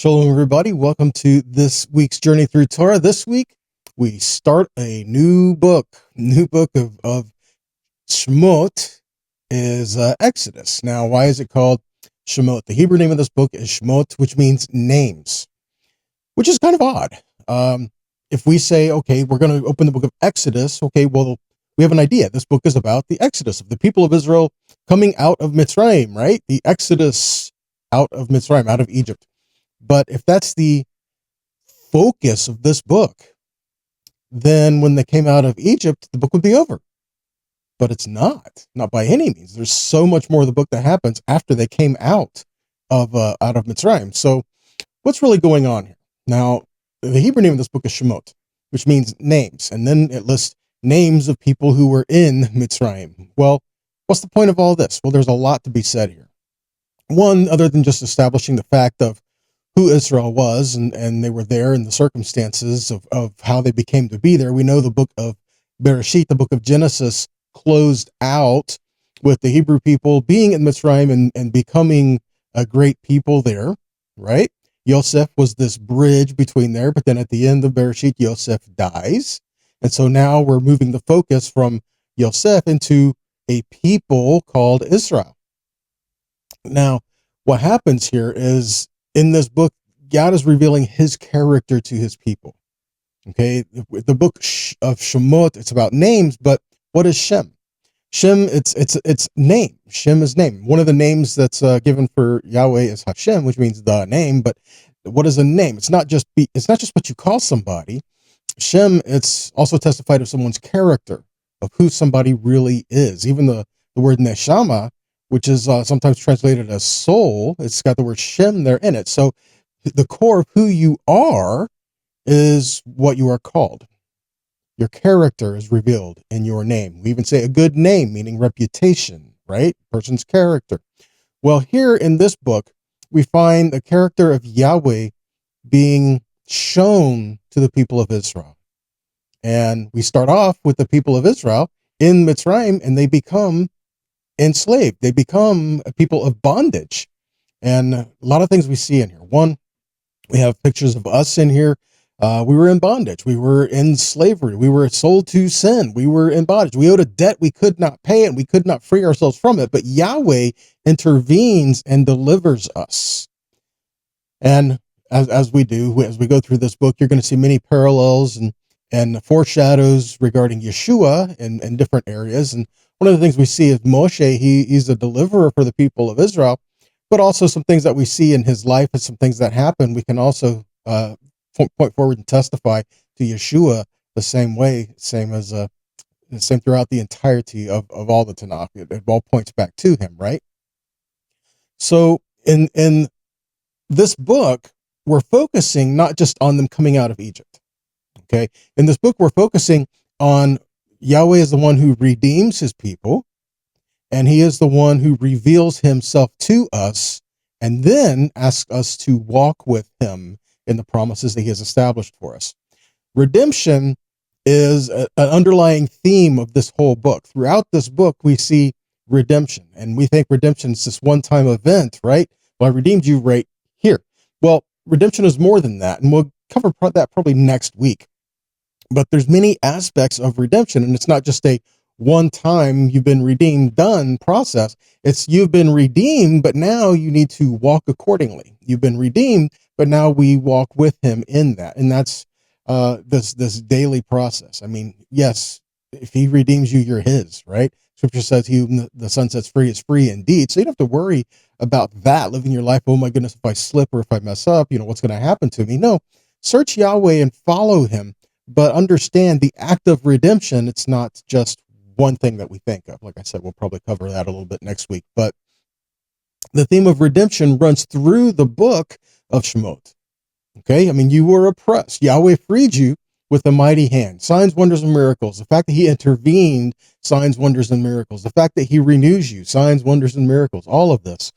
Shalom, everybody. Welcome to this week's Journey Through Torah. This week, we start a new book. New book of Shemot is Exodus. Now, why is it called Shemot? The Hebrew name of this book is Shemot, which means names, which is kind of odd. If we say, okay, we're going to open the book of Exodus, okay, well, we have an idea. This book is about the Exodus of the people of Israel coming out of Mitzrayim, right? The Exodus out of Mitzrayim, out of Egypt. But if that's the focus of this book, then when they came out of Egypt, the book would be over. But it's not by any means. There's so much more of the book that happens after they came out of Mitzrayim. So what's really going on here? Now, the Hebrew name of this book is Shemot, which means names. And then it lists names of people who were in Mitzrayim. Well, what's the point of all this? Well, there's a lot to be said here. One, other than just establishing the fact of who Israel was, and they were there in the circumstances of how they became to be there. We know the book of Bereshit, the book of Genesis, closed out with the Hebrew people being in Mitzrayim and becoming a great people there, right? Yosef was this bridge between there, but then at the end of Bereshit, Yosef dies. And so now we're moving the focus from Yosef into a people called Israel. Now, what happens here is, in this book, God is revealing his character to his people. Okay, the book of Shemot, it's about names, but what is Shem? Shem, it's name. Shem is name. One of the names that's given for Yahweh is Hashem, which means the name. But what is a name? It's not just what you call somebody. Shem, it's also testified of someone's character, of who somebody really is. Even the word neshama, which is sometimes translated as soul, it's got the word Shem there in it. So the core of who you are is what you are called. Your character is revealed in your name. We even say a good name, meaning reputation, right? Person's character. Well, here in this book, we find the character of Yahweh being shown to the people of Israel. And we start off with the people of Israel in Mitzrayim, and they become enslaved. They become a people of bondage. And a lot of things we see in here. One, we have pictures of us in here. We were in bondage. We were in slavery. We were sold to sin. We were in bondage. We owed a debt we could not pay, and we could not free ourselves from it. But Yahweh intervenes and delivers us. And as we go through this book, you're going to see many parallels and foreshadows regarding Yeshua in different areas. And one of the things we see is Moshe, he's a deliverer for the people of Israel, but also some things that we see in his life and some things that happen, we can also point forward and testify to Yeshua the same way, same throughout the entirety of all the Tanakh. It all points back to him, right? So in this book, we're focusing not just on them coming out of Egypt. Okay. In this book, we're focusing on Yahweh is the one who redeems his people, and he is the one who reveals himself to us and then asks us to walk with him in the promises that he has established for us. Redemption is an underlying theme of this whole book. Throughout this book, we see redemption, and we think redemption is this one-time event, right? Well, I redeemed you right here. Well, redemption is more than that, and we'll cover that probably next week. But there's many aspects of redemption, and it's not just a one-time you've been redeemed, done process. It's you've been redeemed, but now you need to walk accordingly. You've been redeemed, but now we walk with him in that. And that's this daily process. I mean, yes, if he redeems you, you're his, right? Scripture says he whom the Son sets free is free indeed. So you don't have to worry about that, living your life, oh my goodness, if I slip or if I mess up, what's going to happen to me? No, search Yahweh and follow him. But understand the act of redemption, it's not just one thing that we think of. Like I said, we'll probably cover that a little bit next week. But the theme of redemption runs through the book of Shemot. Okay? I mean, you were oppressed. Yahweh freed you with a mighty hand. Signs, wonders, and miracles. The fact that he intervened, signs, wonders, and miracles. The fact that he renews you, signs, wonders, and miracles. All of this.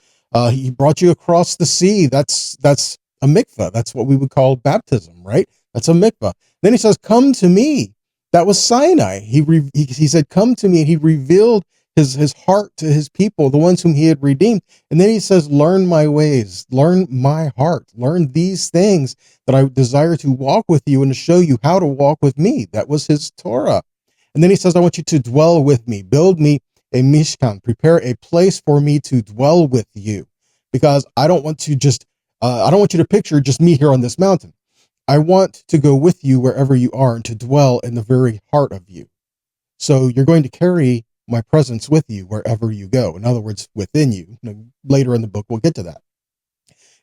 He brought you across the sea. That's a mikvah. That's what we would call baptism, right? That's a mikvah. Then he says, come to me. That was Sinai. He said, come to me, and he revealed his heart to his people, the ones whom he had redeemed. And then he says, learn my ways, learn my heart, learn these things that I desire to walk with you and to show you how to walk with me. That was his Torah. And then he says, I want you to dwell with me, build me a mishkan, prepare a place for me to dwell with you, because I don't want to just, I don't want you to picture just me here on this mountain. I want to go with you wherever you are and to dwell in the very heart of you. So you're going to carry my presence with you wherever you go. In other words, within you. Later in the book, we'll get to that.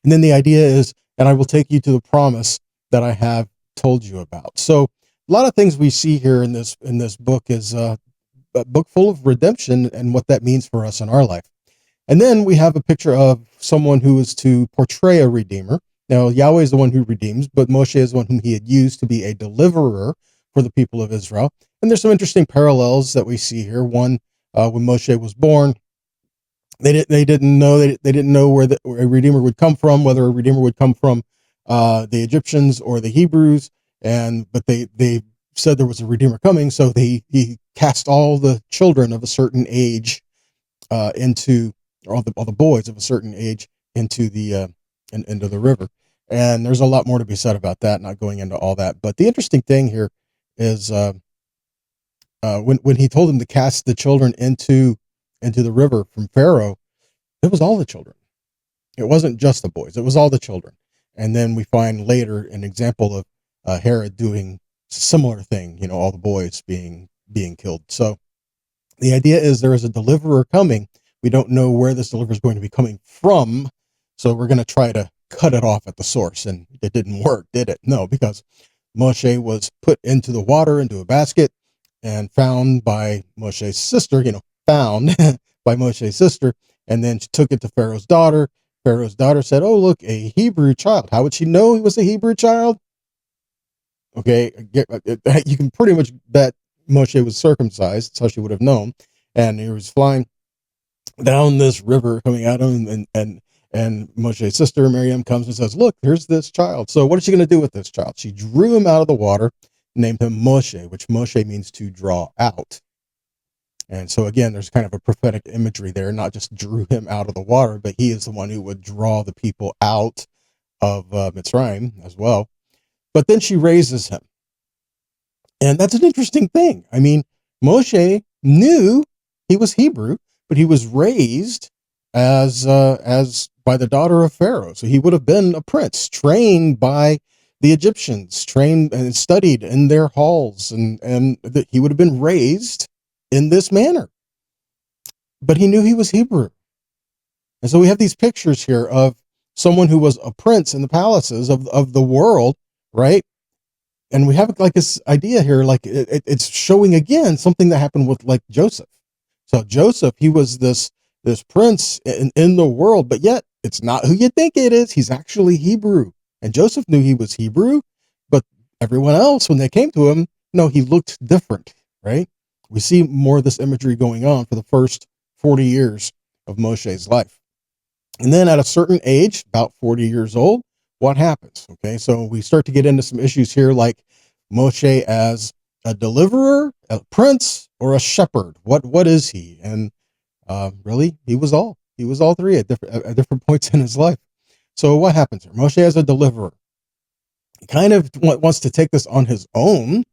And then the idea is, and I will take you to the promise that I have told you about. So a lot of things we see here in this book is a book full of redemption and what that means for us in our life. And then we have a picture of someone who is to portray a redeemer. Now, Yahweh is the one who redeems, but Moshe is the one whom he had used to be a deliverer for the people of Israel. And there's some interesting parallels that we see here. One, when Moshe was born, they didn't know where a redeemer would come from, whether a redeemer would come from the Egyptians or the Hebrews, but they said there was a redeemer coming, so he cast all the children of a certain age into all the boys of a certain age into the river. And there's a lot more to be said about that, not going into all that. But the interesting thing here is when he told them to cast the children into the river from Pharaoh, it was all the children. It wasn't just the boys. It was all the children. And then we find later an example of Herod doing a similar thing, all the boys being killed. So the idea is there is a deliverer coming. We don't know where this deliverer is going to be coming from. So we're going to try to cut it off at the source. And it didn't work, did it? No, because Moshe was put into the water, into a basket, and found by Moshe's sister, found by Moshe's sister. And then she took it to Pharaoh's daughter. Pharaoh's daughter said, oh, look, a Hebrew child. How would she know he was a Hebrew child? Okay, you can pretty much bet Moshe was circumcised. That's how she would have known. And he was flying down this river coming at him. And Moshe's sister, Miriam, comes and says, look, here's this child. So what is she going to do with this child? She drew him out of the water, named him Moshe, which Moshe means to draw out. And so again, there's kind of a prophetic imagery there, not just drew him out of the water, but he is the one who would draw the people out of Mitzrayim as well. But then she raises him. And that's an interesting thing. I mean, Moshe knew he was Hebrew, but he was raised as by the daughter of Pharaoh. So he would have been a prince, trained by the Egyptians, trained and studied in their halls, and he would have been raised in this manner. But he knew he was Hebrew. And so we have these pictures here of someone who was a prince in the palaces of the world, right? And we have like this idea here, like it's showing again something that happened with like Joseph. So Joseph, he was this prince in the world, but yet it's not who you think it is. He's actually Hebrew. And Joseph knew he was Hebrew, but everyone else, when they came to him, no, he looked different, right? We see more of this imagery going on for the first 40 years of Moshe's life. And then at a certain age, about 40 years old, what happens? Okay, so we start to get into some issues here, like Moshe as a deliverer, a prince, or a shepherd. What is he? And really, he was all three at different points in his life. So what happens here? Moshe as a deliverer, he kind of wants to take this on his own,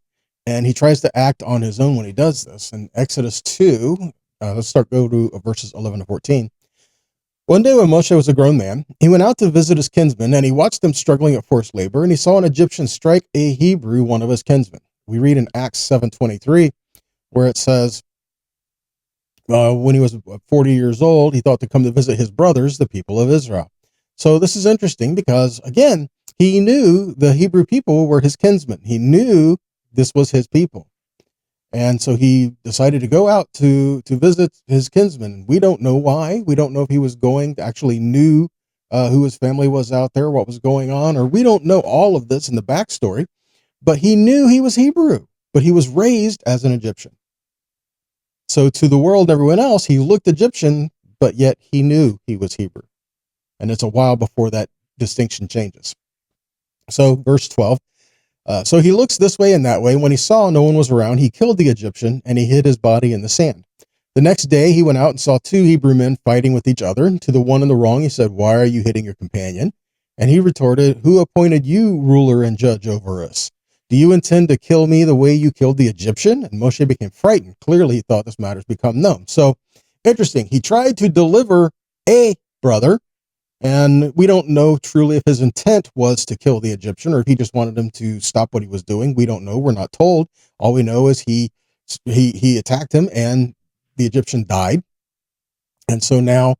and he tries to act on his own when he does this. In Exodus 2, let's go to verses 11 to 14. One day when Moshe was a grown man, he went out to visit his kinsmen, and he watched them struggling at forced labor, and he saw an Egyptian strike a Hebrew, one of his kinsmen. We read in Acts 7:23, where it says, when he was 40 years old, he thought to come to visit his brothers, the people of Israel. So this is interesting because, again, he knew the Hebrew people were his kinsmen. He knew this was his people. And so he decided to go out to visit his kinsmen. We don't know why. We don't know if he was actually knew who his family was out there, what was going on, or we don't know all of this in the backstory. But he knew he was Hebrew, but he was raised as an Egyptian. So to the world, everyone else, he looked Egyptian, but yet he knew he was Hebrew. And it's a while before that distinction changes. So verse 12. So he looks this way and that way. When he saw no one was around, he killed the Egyptian and he hid his body in the sand. The next day he went out and saw two Hebrew men fighting with each other. To the one in the wrong, he said, "Why are you hitting your companion?" And he retorted, "Who appointed you ruler and judge over us? Do you intend to kill me the way you killed the Egyptian?" And Moshe became frightened. Clearly, he thought this matter has become known. So interesting. He tried to deliver a brother, and we don't know truly if his intent was to kill the Egyptian or if he just wanted him to stop what he was doing. We don't know. We're not told. All we know is he attacked him and the Egyptian died. And so now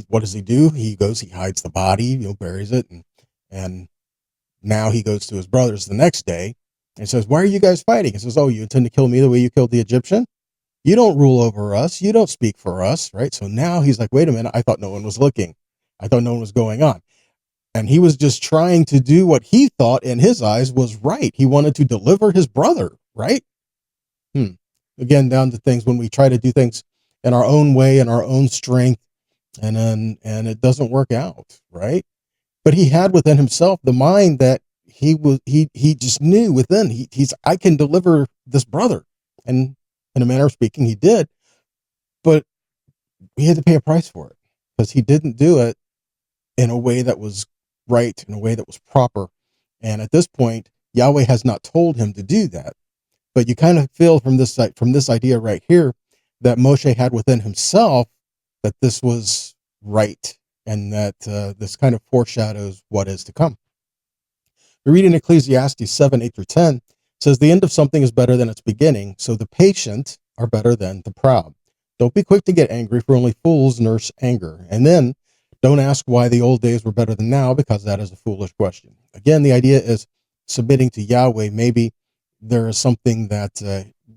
what does he do? He hides the body, buries it, and now he goes to his brothers the next day and says, "Why are you guys fighting?" He says, "Oh, you intend to kill me the way you killed the Egyptian? You don't rule over us. You don't speak for us," right? So now he's like, "Wait a minute. I thought no one was looking. I thought no one was going on." And he was just trying to do what he thought in his eyes was right. He wanted to deliver his brother, right? Again, down to things when we try to do things in our own way, in our own strength, and it doesn't work out, right? But he had within himself the mind that he just knew within I can deliver this brother, and in a manner of speaking, he did. But he had to pay a price for it because he didn't do it in a way that was right, in a way that was proper. And at this point, Yahweh has not told him to do that. But you kind of feel from this idea right here that Moshe had within himself that this was right, and that this kind of foreshadows what is to come. We read in Ecclesiastes 7:8-10 says, "The end of something is better than its beginning, so the patient are better than the proud. Don't be quick to get angry, for only fools nurse anger. And then don't ask why the old days were better than now, because that is a foolish question." Again, the idea is submitting to Yahweh. Maybe there is something that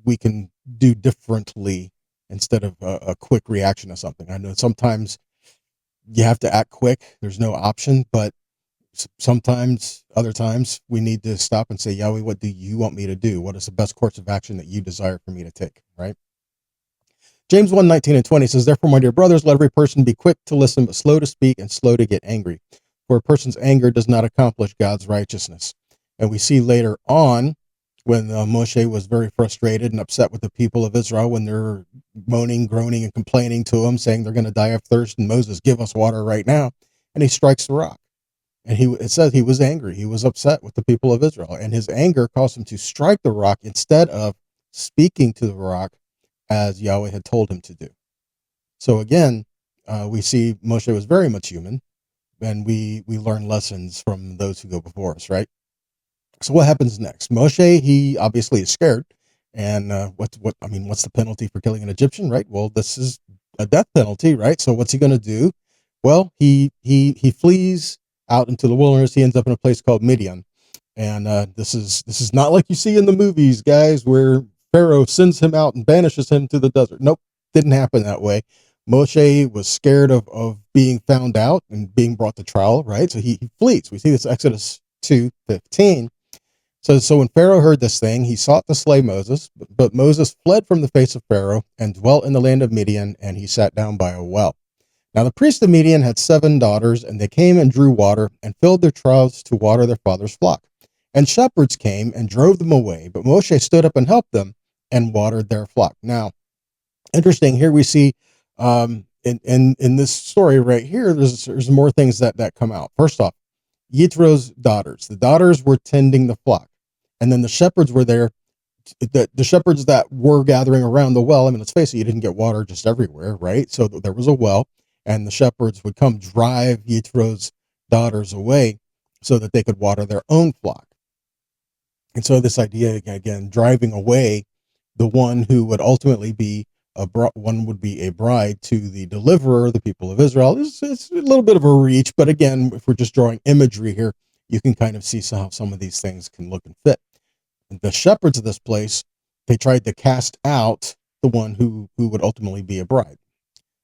we can do differently instead of a quick reaction to something. I know sometimes you have to act quick. There's no option, but sometimes, other times, we need to stop and say, "Yahweh, what do you want me to do? What is the best course of action that you desire for me to take?" Right? James 1:19-20 says, "Therefore, my dear brothers, let every person be quick to listen, but slow to speak and slow to get angry. For a person's anger does not accomplish God's righteousness." And we see later on when Moshe was very frustrated and upset with the people of Israel when they're moaning, groaning, and complaining to him, saying they're going to die of thirst. And Moses, "Give us water right now." And he strikes the rock. And it says he was angry. He was upset with the people of Israel. And his anger caused him to strike the rock instead of speaking to the rock as Yahweh had told him to do. So again, we see Moshe was very much human, and we learn lessons from those who go before us, right? So what happens next? Moshe, he obviously is scared. And what's the penalty for killing an Egyptian, right? Well, this is a death penalty, right? So what's he going to do? Well, he flees out into the wilderness. He ends up in a place called Midian. And this is not like you see in the movies, guys, where Pharaoh sends him out and banishes him to the desert. Nope, didn't happen that way. Moshe was scared of being found out and being brought to trial, right? So he flees. We see this Exodus 2:15. So when Pharaoh heard this thing, he sought to slay Moses, but Moses fled from the face of Pharaoh and dwelt in the land of Midian, and he sat down by a well. Now the priest of Midian had 7 daughters, and they came and drew water and filled their troughs to water their father's flock. And shepherds came and drove them away, but Moshe stood up and helped them and watered their flock. Now, interesting, here we see in this story right here, there's more things that come out. First off, Yittro's daughters. The daughters were tending the flock. And then the shepherds were there. The shepherds that were gathering around the well, I mean, let's face it, you didn't get water just everywhere, right? So there was a well, and the shepherds would come drive Yittro's daughters away so that they could water their own flock. And so this idea, again, driving away the one who would ultimately be would be a bride to the deliverer, the people of Israel. It's a little bit of a reach, but again, if we're just drawing imagery here, you can kind of see how some of these things can look and fit. The shepherds of this place, they tried to cast out the one who would ultimately be a bride.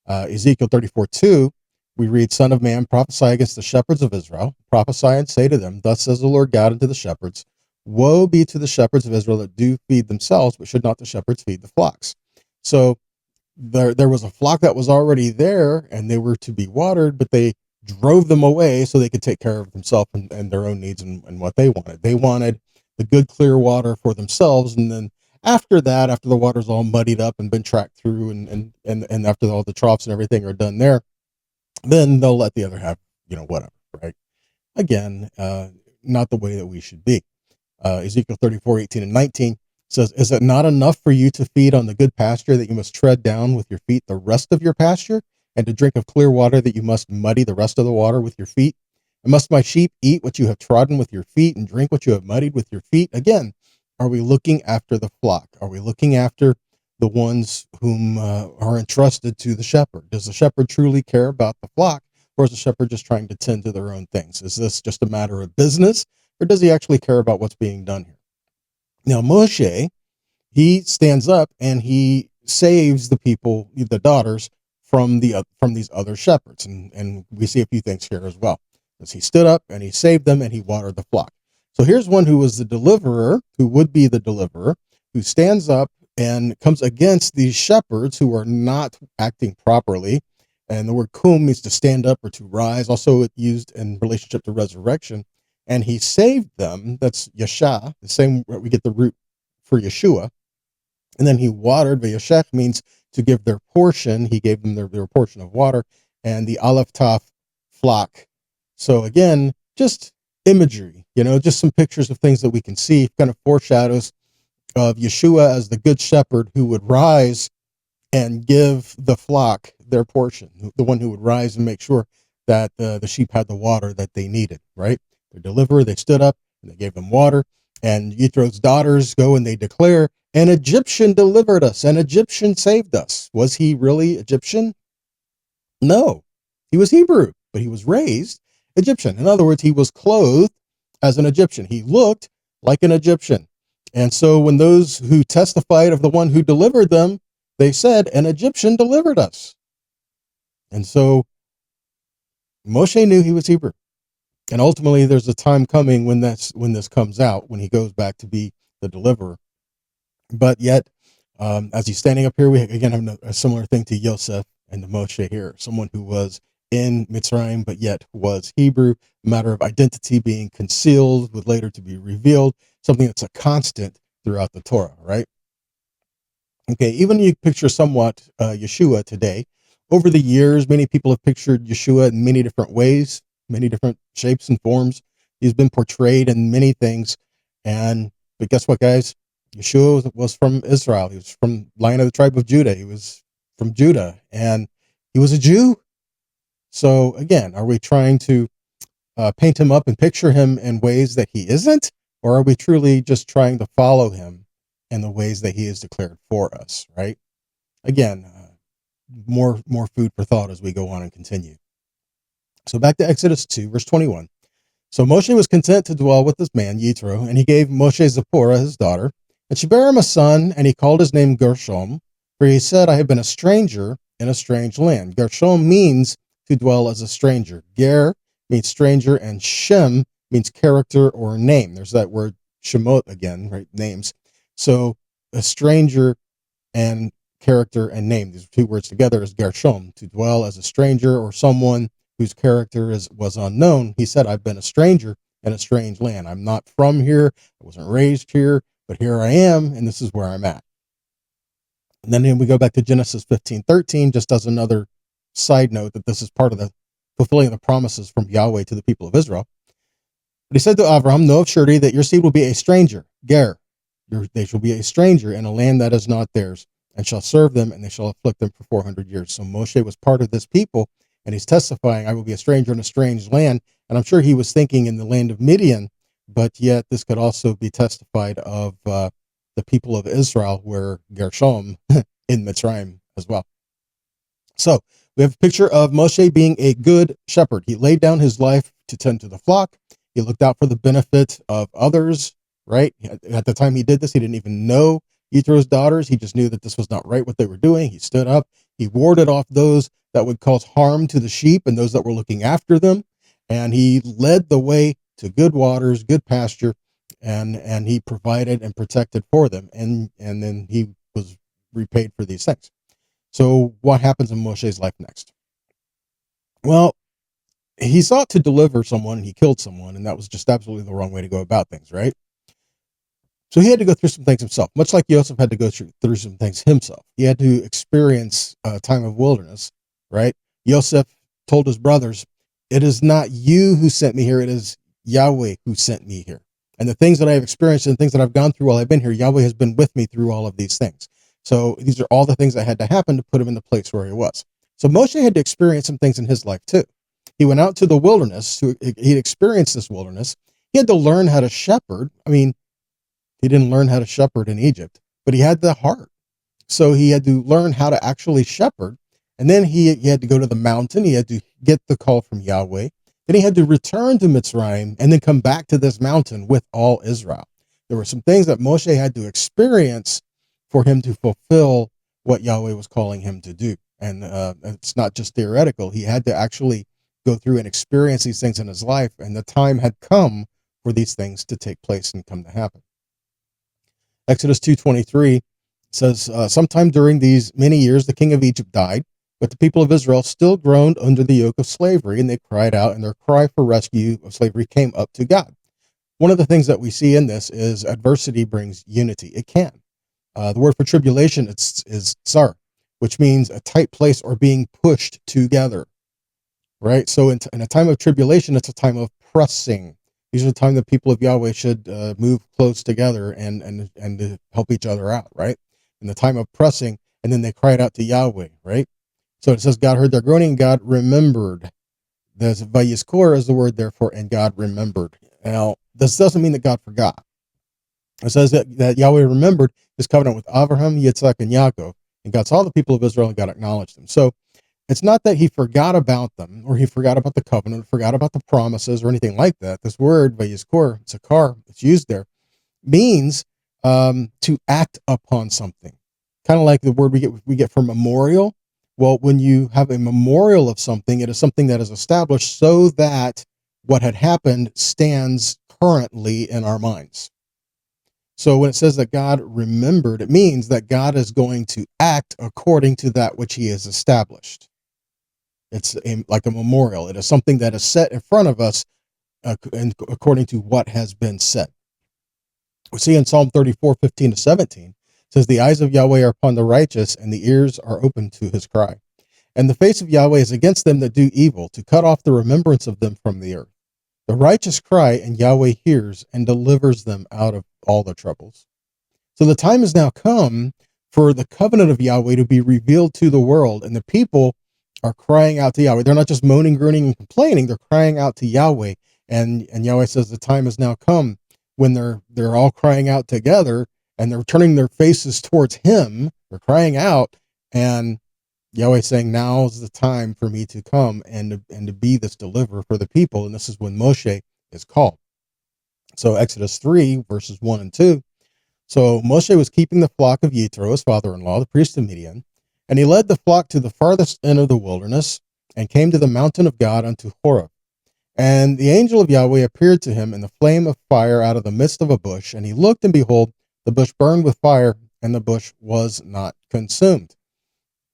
Ezekiel 34:2, we read, "Son of man, prophesy against the shepherds of Israel. Prophesy and say to them, Thus says the Lord God unto the shepherds, Woe be to the shepherds of Israel that do feed themselves, but should not the shepherds feed the flocks." So there was a flock that was already there, and they were to be watered, but they drove them away so they could take care of themselves and their own needs and what they wanted. They wanted the good, clear water for themselves, and then After that, after the water's all muddied up and been tracked through, and after all the troughs and everything are done there, then they'll let the other half, whatever, right? Again, not the way that we should be. Ezekiel 34:18 and 19 says, "Is it not enough for you to feed on the good pasture that you must tread down with your feet the rest of your pasture, and to drink of clear water that you must muddy the rest of the water with your feet? And must my sheep eat what you have trodden with your feet and drink what you have muddied with your feet?" Again, are we looking after the flock? Are we looking after the ones whom are entrusted to the shepherd? Does the shepherd truly care about the flock, or is the shepherd just trying to tend to their own things? Is this just a matter of business, or does he actually care about what's being done here? Now, Moshe, he stands up and he saves the people, the daughters, from these other shepherds, and we see a few things here as well. As he stood up and he saved them and he watered the flock. So here's one who was the deliverer, who would be the deliverer, who stands up and comes against these shepherds who are not acting properly. And the word kum means to stand up or to rise. Also, it's used in relationship to resurrection. And he saved them. That's Yasha, the same we get the root for Yeshua. And then he watered. Vayashech means to give their portion. He gave them their portion of water, and the Aleph Taf flock. So again, just imagery, just some pictures of things that we can see, kind of foreshadows of Yeshua as the good shepherd who would rise and give the flock their portion, the one who would rise and make sure that the sheep had the water that they needed, right? Their deliverer, they stood up and they gave them water. And Yithro's daughters go and they declare, "An Egyptian delivered us. An Egyptian saved us." Was he really Egyptian? No, he was Hebrew, but he was raised Egyptian. In other words, he was clothed as an Egyptian. He looked like an Egyptian. And so when those who testified of the one who delivered them, they said, "An Egyptian delivered us." And so Moshe knew he was Hebrew. And ultimately, there's a time coming when this comes out, when he goes back to be the deliverer. But yet, as he's standing up here, we again have a similar thing to Yosef and to Moshe here. Someone who was in Mitzrayim, but yet was Hebrew. A matter of identity being concealed, would later to be revealed. Something that's a constant throughout the Torah, right? Okay, even you picture somewhat Yeshua today. Over the years, many people have pictured Yeshua in many different ways, many different shapes and forms. He's been portrayed in many things. But guess what, guys? Yeshua was from Israel. He was from Lion of the tribe of Judah. He was from Judah, and he was a Jew. So again, are we trying to paint him up and picture him in ways that he isn't? Or are we truly just trying to follow him in the ways that he has declared for us, right? Again, more food for thought as we go on and continue. So back to Exodus 2, verse 21. So Moshe was content to dwell with this man, Yitro, and he gave Moshe Zipporah, his daughter, and she bare him a son, and he called his name Gershom, for he said, "I have been a stranger in a strange land." Gershom means to dwell as a stranger. Ger means stranger, and Shem means character or name. There's that word Shemot again, right? Names. So a stranger and character and name. These two words together is Gershom, to dwell as a stranger or someone whose character was unknown. He said, "I've been a stranger in a strange land. I'm not from here. I wasn't raised here, but here I am, and this is where I'm at." And then we go back to Genesis 15:13, just as another side note that this is part of the fulfilling of the promises from Yahweh to the people of Israel. But he said to Abraham, "Know of surety that your seed will be a stranger, Ger. They shall be a stranger in a land that is not theirs, and shall serve them, and they shall afflict them for 400 years. So Moshe was part of this people, and he's testifying, "I will be a stranger in a strange land." And I'm sure he was thinking in the land of Midian, but yet this could also be testified of the people of Israel, where Gershom in Mitzrayim as well. So we have a picture of Moshe being a good shepherd. He laid down his life to tend to the flock. He looked out for the benefit of others, right? At the time he did this, he didn't even know Yithro's daughters. He just knew that this was not right what they were doing. He stood up. He warded off those that would cause harm to the sheep and those that were looking after them. And he led the way to good waters, good pasture, and he provided and protected for them. And then he was repaid for these things. So what happens in Moshe's life next? Well, he sought to deliver someone and he killed someone, and that was just absolutely the wrong way to go about things, right? So he had to go through some things himself, much like Yosef had to go through some things himself. He had to experience a time of wilderness, right? Yosef told his brothers, "It is not you who sent me here, it is Yahweh who sent me here. And the things that I have experienced and the things that I've gone through while I've been here, Yahweh has been with me through all of these things." So these are all the things that had to happen to put him in the place where he was. So Moshe had to experience some things in his life too. He went out to the wilderness. He experienced this wilderness. He had to learn how to shepherd. I mean, he didn't learn how to shepherd in Egypt, but he had the heart. So he had to learn how to actually shepherd. And then he had to go to the mountain. He had to get the call from Yahweh. Then he had to return to Mitzrayim and then come back to this mountain with all Israel. There were some things that Moshe had to experience for him to fulfill what Yahweh was calling him to do. And it's not just theoretical. He had to actually go through and experience these things in his life. And the time had come for these things to take place and come to happen. Exodus 2:23 says, sometime during these many years, the king of Egypt died, but the people of Israel still groaned under the yoke of slavery, and they cried out, and their cry for rescue of slavery came up to God. One of the things that we see in this is adversity brings unity. It can. The word for tribulation is tsar, which means a tight place or being pushed together, right? So in a time of tribulation, it's a time of pressing. These are the time that people of Yahweh should move close together and to help each other out, right? In the time of pressing, and then they cried out to Yahweh, right? So it says God heard their groaning, and God remembered. There's vayiskor is the word therefore, and God remembered. Now, this doesn't mean that God forgot. It says that Yahweh remembered his covenant with Abraham, Yitzhak, and Yaakov, and God saw the people of Israel, and God acknowledged them. So it's not that he forgot about them, or he forgot about the covenant, or forgot about the promises, or anything like that. This word, vayiskor, sakar, it's used there, means to act upon something. Kind of like the word we get from memorial. Well, when you have a memorial of something, it is something that is established so that what had happened stands currently in our minds. So when it says that God remembered, it means that God is going to act according to that which he has established. It's like a memorial. It is something that is set in front of us and according to what has been said. We see in Psalm 34:15-17, it says, the eyes of Yahweh are upon the righteous, and the ears are open to his cry. And the face of Yahweh is against them that do evil, to cut off the remembrance of them from the earth. The righteous cry, and Yahweh hears and delivers them out of all their troubles. So the time has now come for the covenant of Yahweh to be revealed to the world, and the people are crying out to Yahweh. They're not just moaning, groaning, and complaining. They're crying out to Yahweh, and Yahweh says the time has now come when they're all crying out together, and they're turning their faces towards him. They're crying out, and Yahweh saying, now's the time for me to come and to be this deliverer for the people. And this is when Moshe is called. So Exodus 3, verses 1 and 2. So Moshe was keeping the flock of Yitro, his father-in-law, the priest of Midian, and he led the flock to the farthest end of the wilderness and came to the mountain of God unto Horeb. And the angel of Yahweh appeared to him in the flame of fire out of the midst of a bush. And he looked, and behold, the bush burned with fire, and the bush was not consumed.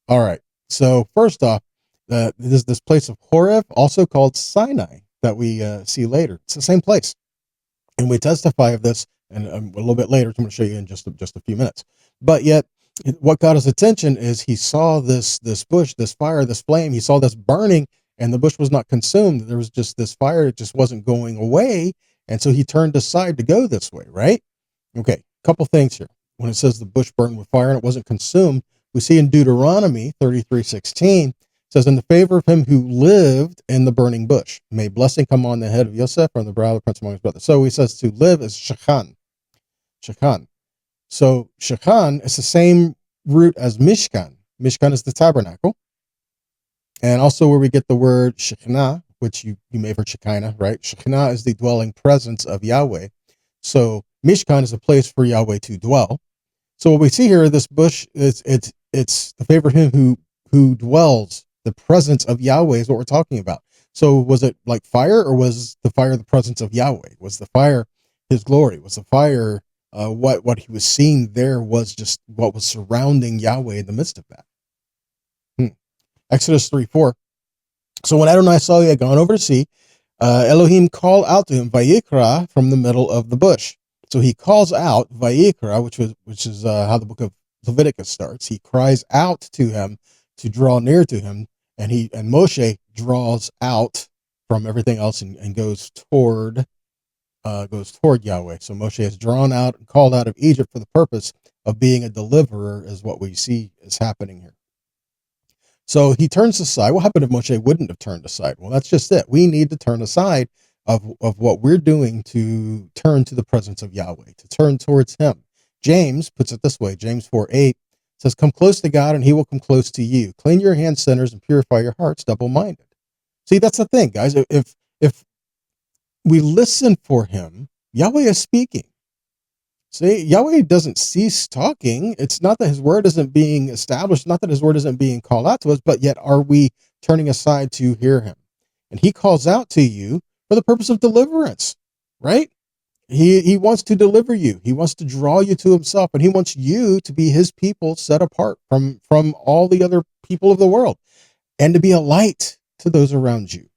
All right. So first off, there's this place of Horeb, also called Sinai, that we see later. It's the same place. And we testify of this and a little bit later. I'm going to show you in just a few minutes. But yet, what got his attention is he saw this bush, this fire, this flame. He saw this burning, and the bush was not consumed. There was just this fire. It just wasn't going away. And so he turned aside to go this way, right? Okay, a couple things here. When it says the bush burned with fire and it wasn't consumed, we see in Deuteronomy 33:16, says, in the favor of him who lived in the burning bush, may blessing come on the head of Yosef or on the brow of the prince among his brothers. So he says to live is shechan. Shechan. So shechan is the same root as mishkan. Mishkan is the tabernacle. And also where we get the word Shekhinah, which you may have heard Shekinah, right? Shekhinah is the dwelling presence of Yahweh. So Mishkan is a place for Yahweh to dwell. So what we see here, this bush, it's the favor of him who dwells. The presence of Yahweh is what we're talking about. So was it like fire, or was the fire the presence of Yahweh? Was the fire his glory? Was the fire what he was seeing there was just what was surrounding Yahweh in the midst of that? Exodus 3:4. So when Adonai saw he had gone over to see, Elohim called out to him, Vayikra, from the middle of the bush. So he calls out Vayikra, which is how the book of Leviticus starts. He cries out to him to draw near to him, and Moshe draws out from everything else and goes toward Yahweh. So Moshe is drawn out and called out of Egypt for the purpose of being a deliverer, is what we see is happening here. So he turns aside. What happened if Moshe wouldn't have turned aside? Well, that's just it. We need to turn aside of what we're doing to turn to the presence of Yahweh, to turn towards him. James puts it this way. James 4:8 says, "Come close to God and he will come close to you. Clean your hands, sinners, and purify your hearts, double-minded." See, that's the thing, guys. If we listen for him, Yahweh is speaking. See, Yahweh doesn't cease talking. It's not that his word isn't being established, not that his word isn't being called out to us, but yet are we turning aside to hear him? And he calls out to you for the purpose of deliverance, right? He wants to deliver you. He wants to draw you to himself, and he wants you to be his people set apart from all the other people of the world, and to be a light to those around you,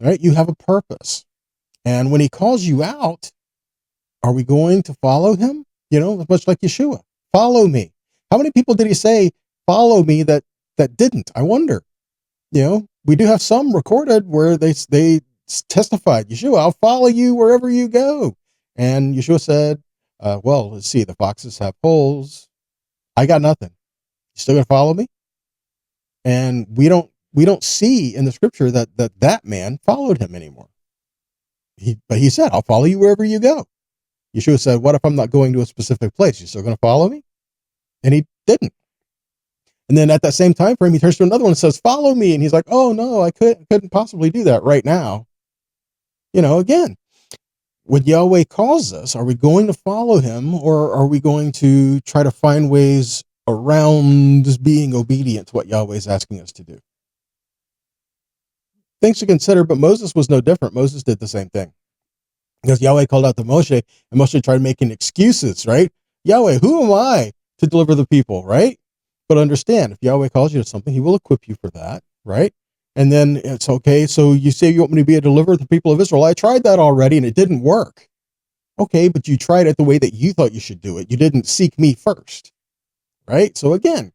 right? You have a purpose. And when he calls you out, are we going to follow him? Much like Yeshua, follow me. How many people did he say, follow me, that didn't? I wonder. We do have some recorded where they testified, Yeshua, I'll follow you wherever you go. And Yeshua said, well, let's see, the foxes have holes. I got nothing. You still gonna follow me? And we don't see in the scripture that man followed him anymore. But he said, I'll follow you wherever you go. Yeshua said, what if I'm not going to a specific place? You still going to follow me? And he didn't. And then at that same time frame, he turns to another one and says, follow me. And he's like, oh no, I couldn't possibly do that right now. Again, when Yahweh calls us, are we going to follow him, or are we going to try to find ways around just being obedient to what Yahweh is asking us to do? Things to consider, but Moses was no different. Moses did the same thing. Because Yahweh called out to Moshe, and Moshe tried making excuses, right? Yahweh, who am I to deliver the people, right? But understand, if Yahweh calls you to something, he will equip you for that, right? And then it's okay, so you say you want me to be a deliverer to the people of Israel. I tried that already, and it didn't work. Okay, but you tried it the way that you thought you should do it. You didn't seek me first, right? So again,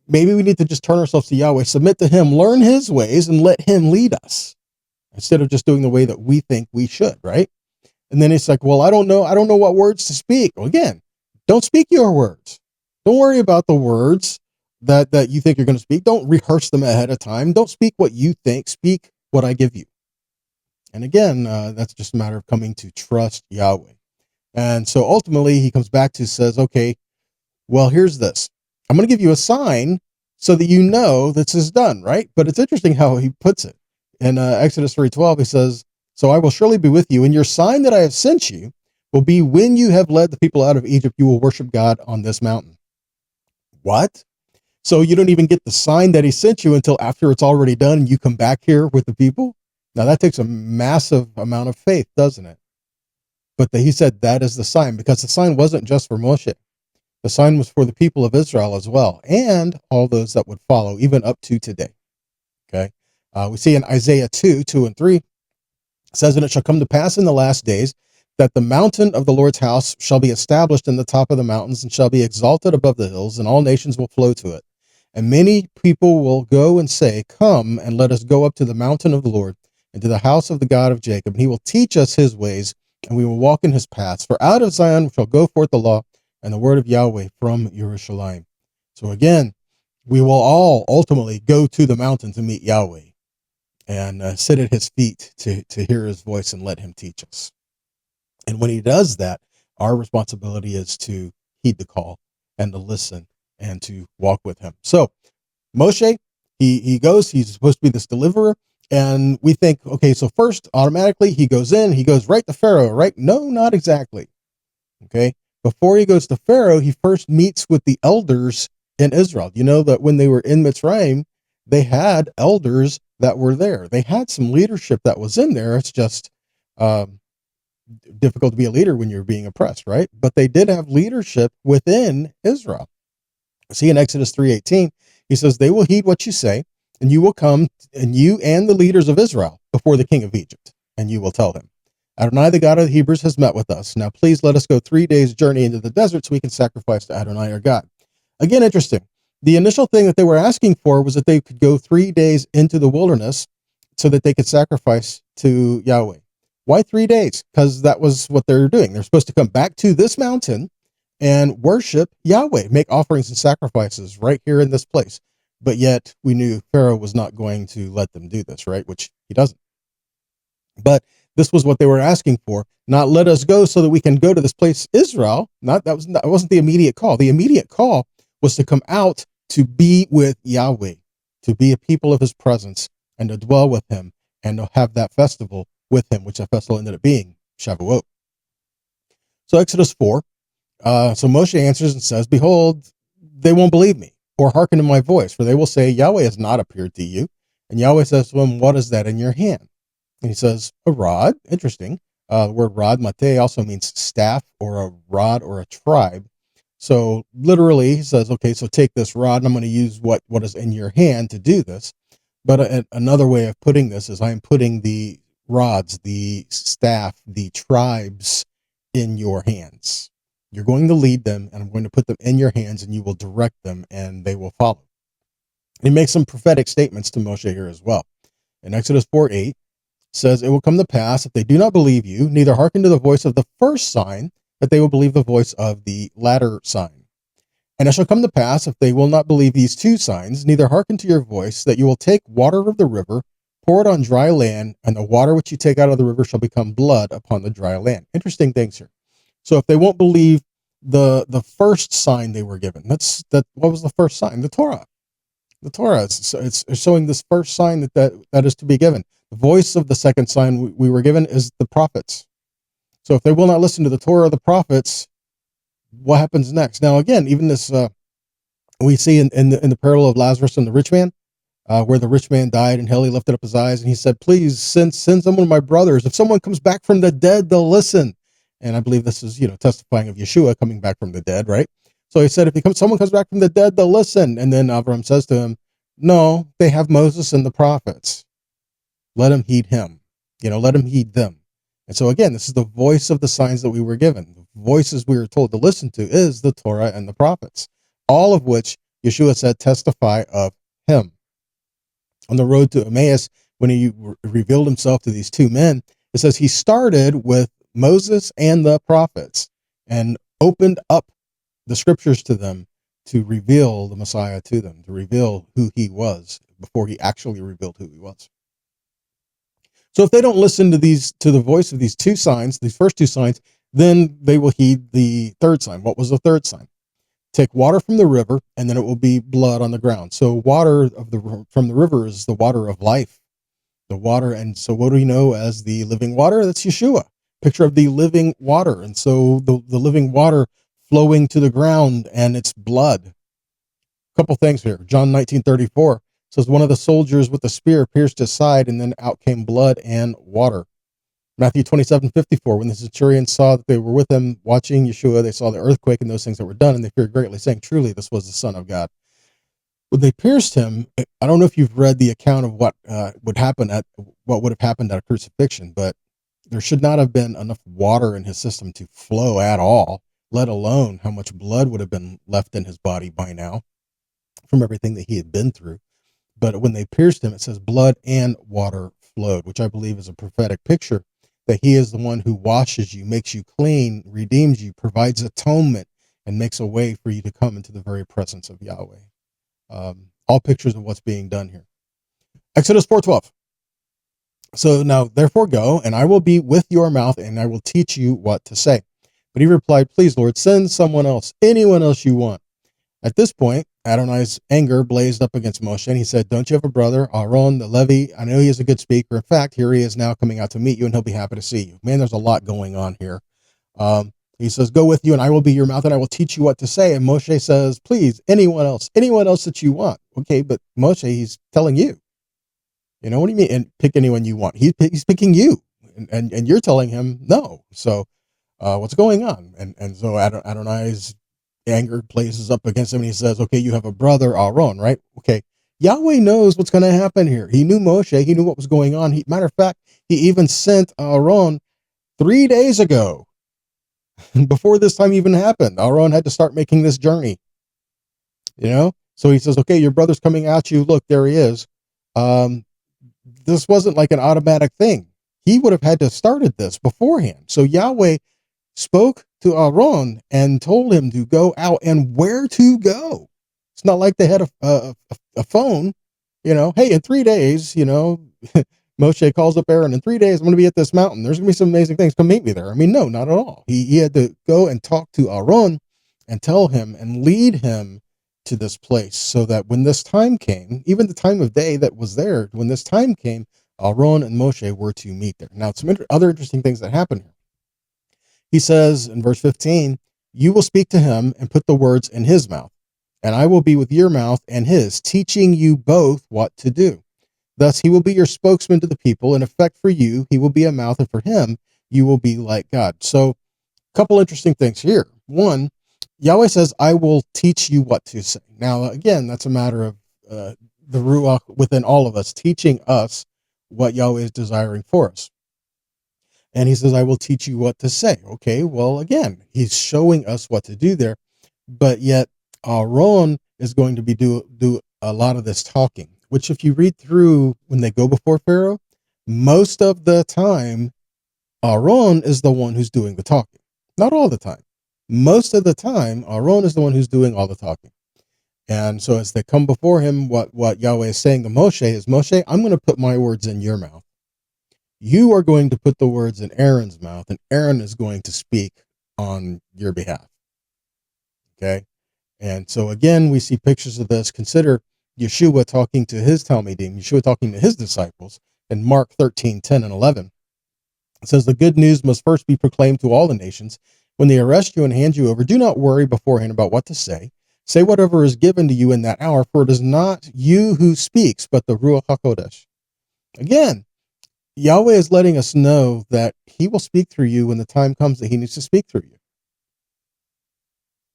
maybe we need to just turn ourselves to Yahweh, submit to him, learn his ways, and let him lead us, instead of just doing the way that we think we should, right? And then it's like, well, I don't know what words to speak. Well, again, don't speak your words. Don't worry about the words that you think you're going to speak. Don't rehearse them ahead of time. Don't speak what you think. Speak what I give you. And again, that's just a matter of coming to trust Yahweh. And so ultimately he comes back to says, okay, well, here's this. I'm going to give you a sign so that you know this is done, right? But it's interesting how he puts it. In Exodus 3:12, he says, so I will surely be with you, and your sign that I have sent you will be when you have led the people out of Egypt, you will worship God on this mountain. What? So you don't even get the sign that he sent you until after it's already done and you come back here with the people? Now that takes a massive amount of faith, doesn't it? But he said that is the sign, because the sign wasn't just for Moshe. The sign was for the people of Israel as well, and all those that would follow, even up to today. Okay. We see in Isaiah 2:2 and 3, it says, and it shall come to pass in the last days that the mountain of the Lord's house shall be established in the top of the mountains and shall be exalted above the hills, and all nations will flow to it. And many people will go and say, come and let us go up to the mountain of the Lord and to the house of the God of Jacob. And he will teach us his ways, and we will walk in his paths. For out of Zion shall go forth the law and the word of Yahweh from Jerusalem. So again, we will all ultimately go to the mountain to meet Yahweh and sit at his feet to hear his voice and let him teach us. And when he does that, our responsibility is to heed the call and to listen and to walk with him. So Moshe, he goes, he's supposed to be this deliverer. And we think, okay, so first automatically he goes right to Pharaoh, right? No, not exactly. Okay. Before he goes to Pharaoh, he first meets with the elders in Israel. You know that when they were in Mitzrayim, they had elders that were there. They had some leadership that was in there. It's just difficult to be a leader when you're being oppressed, right? But they did have leadership within Israel. See in Exodus 3:18, he says, they will heed what you say, and you will come, and you and the leaders of Israel before the king of Egypt, and you will tell him. Adonai, the God of the Hebrews, has met with us. Now please let us go 3 days' journey into the desert so we can sacrifice to Adonai our God. Again, interesting. The initial thing that they were asking for was that they could go 3 days into the wilderness so that they could sacrifice to Yahweh. Why 3 days? Because that was what they're doing. They're supposed to come back to this mountain and worship Yahweh, make offerings and sacrifices right here in this place. But yet we knew Pharaoh was not going to let them do this, right? Which he doesn't. But this was what they were asking for. Not let us go so that we can go to this place, Israel. That wasn't the immediate call. The immediate call was to come out to be with Yahweh, to be a people of his presence and to dwell with him and to have that festival with him, which that festival ended up being Shavuot. So Exodus 4, so Moshe answers and says, behold, they won't believe me or hearken to my voice, for they will say, Yahweh has not appeared to you. And Yahweh says to him, what is that in your hand? And he says, a rod. Interesting. The word rod, mate, also means staff or a rod or a tribe. So literally he says, okay, so take this rod and I'm going to use what is in your hand to do this. But another way of putting this is I'm putting the rods, the staff, the tribes in your hands. You're going to lead them and I'm going to put them in your hands and you will direct them and they will follow. He makes some prophetic statements to Moshe here as well. In Exodus 4:8 says, it will come to pass if they do not believe you, neither hearken to the voice of the first sign, that they will believe the voice of the latter sign. And it shall come to pass, if they will not believe these two signs, neither hearken to your voice, that you will take water of the river, pour it on dry land, and the water which you take out of the river shall become blood upon the dry land. Interesting things here. So if they won't believe the first sign they were given, what was the first sign? The Torah. The Torah. It's showing this first sign that is to be given. The voice of the second sign we were given is the prophets. So if they will not listen to the Torah of the prophets, what happens next? Now, again, even this, we see in the parable of Lazarus and the rich man, where the rich man died in hell, he lifted up his eyes and he said, please send some of my brothers. If someone comes back from the dead, they'll listen. And I believe this is, testifying of Yeshua coming back from the dead, right? So he said, if someone comes back from the dead, they'll listen. And then Avram says to him, no, they have Moses and the prophets. Let him heed him. Let him heed them. And so again, this is the voice of the signs that we were given. The voices we were told to listen to is the Torah and the prophets, all of which Yeshua said testify of him. On the road to Emmaus, when he revealed himself to these two men, it says he started with Moses and the prophets and opened up the scriptures to them to reveal the Messiah to them, to reveal who he was before he actually revealed who he was. So if they don't listen to the voice of these two signs, these first two signs, then they will heed the third sign. What was the third sign? Take water from the river, and then it will be blood on the ground. So water from the river is the water of life. The water, and so what do we know as the living water? That's Yeshua. Picture of the living water. And so the living water flowing to the ground, and it's blood. A couple things here. John 19:34 says, one of the soldiers with the spear pierced his side, and then out came blood and water. Matthew 27:54, when the centurions saw that they were with him watching Yeshua, they saw the earthquake and those things that were done, and they feared greatly, saying, truly, this was the Son of God. When they pierced him, I don't know if you've read the account of what would have happened at a crucifixion, but there should not have been enough water in his system to flow at all, let alone how much blood would have been left in his body by now from everything that he had been through. But when they pierced him, it says blood and water flowed, which I believe is a prophetic picture that he is the one who washes you, makes you clean, redeems you, provides atonement, and makes a way for you to come into the very presence of Yahweh. All pictures of what's being done here. Exodus 4:12. So now, therefore go, and I will be with your mouth, and I will teach you what to say. But he replied, please, Lord, send someone else, anyone else you want. At this point, Adonai's anger blazed up against Moshe, and he said, don't you have a brother, Aaron the Levi? I know he is a good speaker. In fact, here he is now coming out to meet you, and he'll be happy to see you. Man, there's a lot going on here. He says, go with you, and I will be your mouth, and I will teach you what to say. And Moshe says, please, anyone else that you want. Okay, but Moshe, he's telling you. What do you mean? And pick anyone you want. He's picking you, and you're telling him no. So what's going on? And so Adonai's anger blazes up against him, and he says, okay, you have a brother, Aaron, right? Okay. Yahweh knows what's going to happen here. He knew Moshe. He knew what was going on. Matter of fact, he even sent Aaron 3 days ago, before this time even happened, Aaron had to start making this journey. So he says, okay, your brother's coming at you. Look, there he is. This wasn't like an automatic thing. He would have had to have started this beforehand. So Yahweh spoke to Aaron and told him to go out and where to go. It's not like they had a phone, hey, in 3 days, Moshe calls up Aaron, in 3 days, I'm going to be at this mountain. There's going to be some amazing things. Come meet me there. I mean, no, not at all. He had to go and talk to Aaron and tell him and lead him to this place so that when this time came, even the time of day that was there, when this time came, Aaron and Moshe were to meet there. Now, some other interesting things that happen here. He says in verse 15, you will speak to him and put the words in his mouth, and I will be with your mouth and his, teaching you both what to do. Thus he will be your spokesman to the people. In effect, for you, he will be a mouth, and for him, you will be like God. So a couple interesting things here. One, Yahweh says, I will teach you what to say. Now, again, that's a matter of the Ruach within all of us, teaching us what Yahweh is desiring for us. And he says, I will teach you what to say. Okay, well, again, he's showing us what to do there. But yet, Aaron is going to be do a lot of this talking, which if you read through when they go before Pharaoh, most of the time, Aaron is the one who's doing the talking. Not all the time. Most of the time, Aaron is the one who's doing all the talking. And so as they come before him, what Yahweh is saying to Moshe is, Moshe, I'm going to put my words in your mouth. You are going to put the words in Aaron's mouth, and Aaron is going to speak on your behalf. Okay? And so again, we see pictures of this. Consider Yeshua talking to his Talmidim, Yeshua talking to his disciples in Mark 13:10 and 11. It says, the good news must first be proclaimed to all the nations. When they arrest you and hand you over, do not worry beforehand about what to say. Say whatever is given to you in that hour, for it is not you who speaks, but the Ruach HaKodesh. Again, Yahweh is letting us know that he will speak through you when the time comes that he needs to speak through you.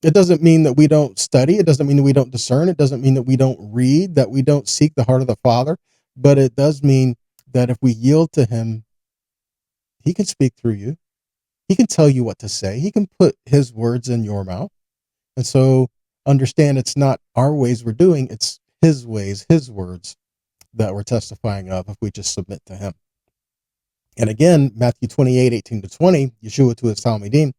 It doesn't mean that we don't study. It doesn't mean that we don't discern. It doesn't mean that we don't read, that we don't seek the heart of the Father. But it does mean that if we yield to him, he can speak through you. He can tell you what to say. He can put his words in your mouth. And so understand it's not our ways we're doing. It's his ways, his words that we're testifying of if we just submit to him. And again, Matthew 28:18-20, Yeshua to his Talmidim,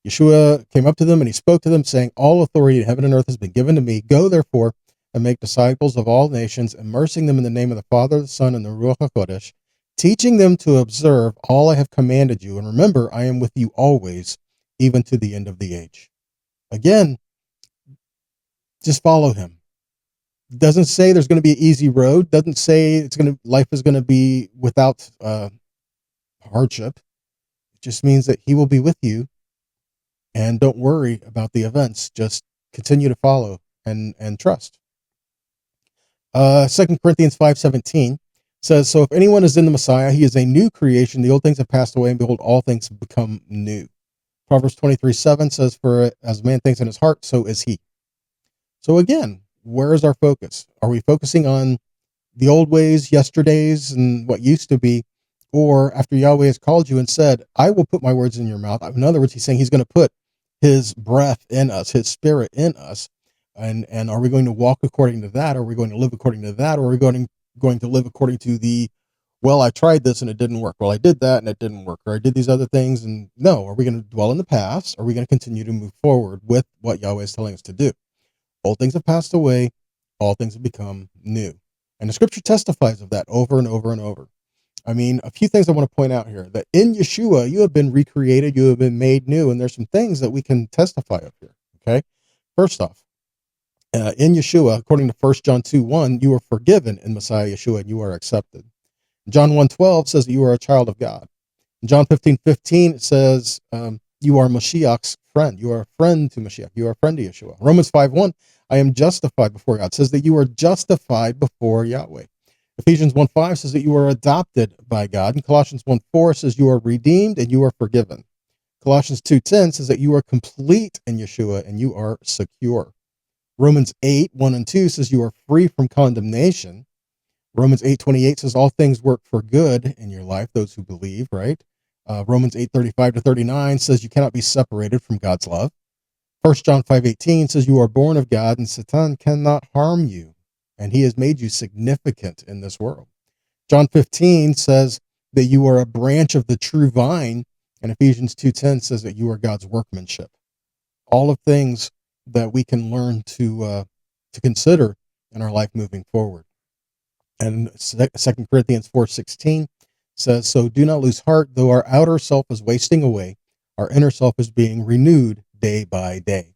Yeshua came up to them and he spoke to them, saying, all authority in heaven and earth has been given to me. Go, therefore, and make disciples of all nations, immersing them in the name of the Father, the Son, and the Ruach HaKodesh, teaching them to observe all I have commanded you. And remember, I am with you always, even to the end of the age. Again, just follow him. Doesn't say there's going to be an easy road. Doesn't say life is going to be without hardship. It just means that he will be with you. And don't worry about the events. Just continue to follow and trust. 2 Corinthians 5:17 says, so if anyone is in the Messiah, he is a new creation. The old things have passed away, and behold, all things have become new. Proverbs 23:7 says, for as a man thinks in his heart, so is he. So again, where is our focus? Are we focusing on the old ways, yesterdays, and what used to be? Or after Yahweh has called you and said, I will put my words in your mouth. In other words, he's saying he's going to put his breath in us, his spirit in us. And are we going to walk according to that? Are we going to live according to that? Or are we going to live according to well, I tried this and it didn't work. Well, I did that and it didn't work. Or I did these other things. And no, are we going to dwell in the past? Or are we going to continue to move forward with what Yahweh is telling us to do? Old things have passed away. All things have become new. And the scripture testifies of that over and over and over. I mean, a few things I want to point out here, that in Yeshua, you have been recreated, you have been made new, and there's some things that we can testify of here, okay? First off, in Yeshua, according to 1 John 2:1, you are forgiven in Messiah Yeshua, and you are accepted. John 1:12 says that you are a child of God. In John 15:15, it says you are Mashiach's friend. You are a friend to Mashiach. You are a friend to Yeshua. Romans 5:1, I am justified before God, says that you are justified before Yahweh. Ephesians 1:5 says that you are adopted by God. And Colossians 1:4 says you are redeemed and you are forgiven. Colossians 2:10 says that you are complete in Yeshua and you are secure. Romans 8:1-2 says you are free from condemnation. Romans 8:28 says all things work for good in your life, those who believe, right? Romans 8:35-39 says you cannot be separated from God's love. 1 John 5:18 says you are born of God and Satan cannot harm you, and he has made you significant in this world. John 15 says that you are a branch of the true vine, and Ephesians 2:10 says that you are God's workmanship. All of things that we can learn to consider in our life moving forward. And 2 Corinthians 4:16 says, so do not lose heart, though our outer self is wasting away, our inner self is being renewed day by day.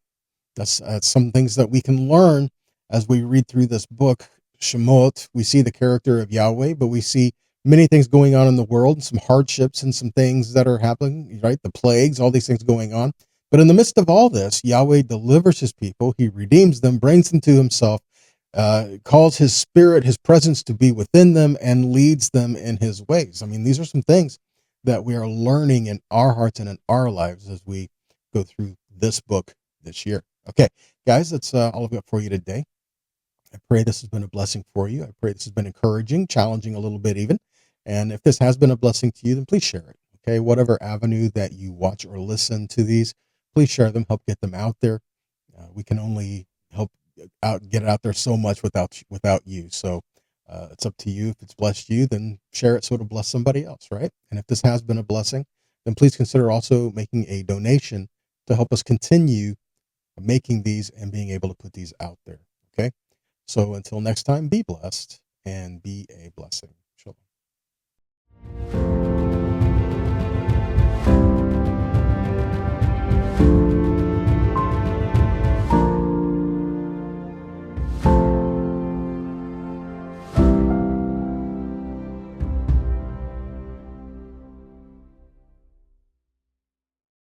That's some things that we can learn as we read through this book, Shemot. We see the character of Yahweh, but we see many things going on in the world, and some hardships and some things that are happening, right? The plagues, all these things going on. But in the midst of all this, Yahweh delivers his people. He redeems them, brings them to himself, calls his spirit, his presence to be within them, and leads them in his ways. I mean, these are some things that we are learning in our hearts and in our lives as we go through this book this year. Okay, guys, that's all I've got for you today. I pray this has been a blessing for you. I pray this has been encouraging, challenging a little bit even. And if this has been a blessing to you, then please share it. Okay, whatever avenue that you watch or listen to these, please share them, help get them out there. We can only help get it out there so much without you. So it's up to you. If it's blessed you, then share it so it'll bless somebody else, right? And if this has been a blessing, then please consider also making a donation to help us continue making these and being able to put these out there. Okay. So until next time, be blessed and be a blessing. Shalom.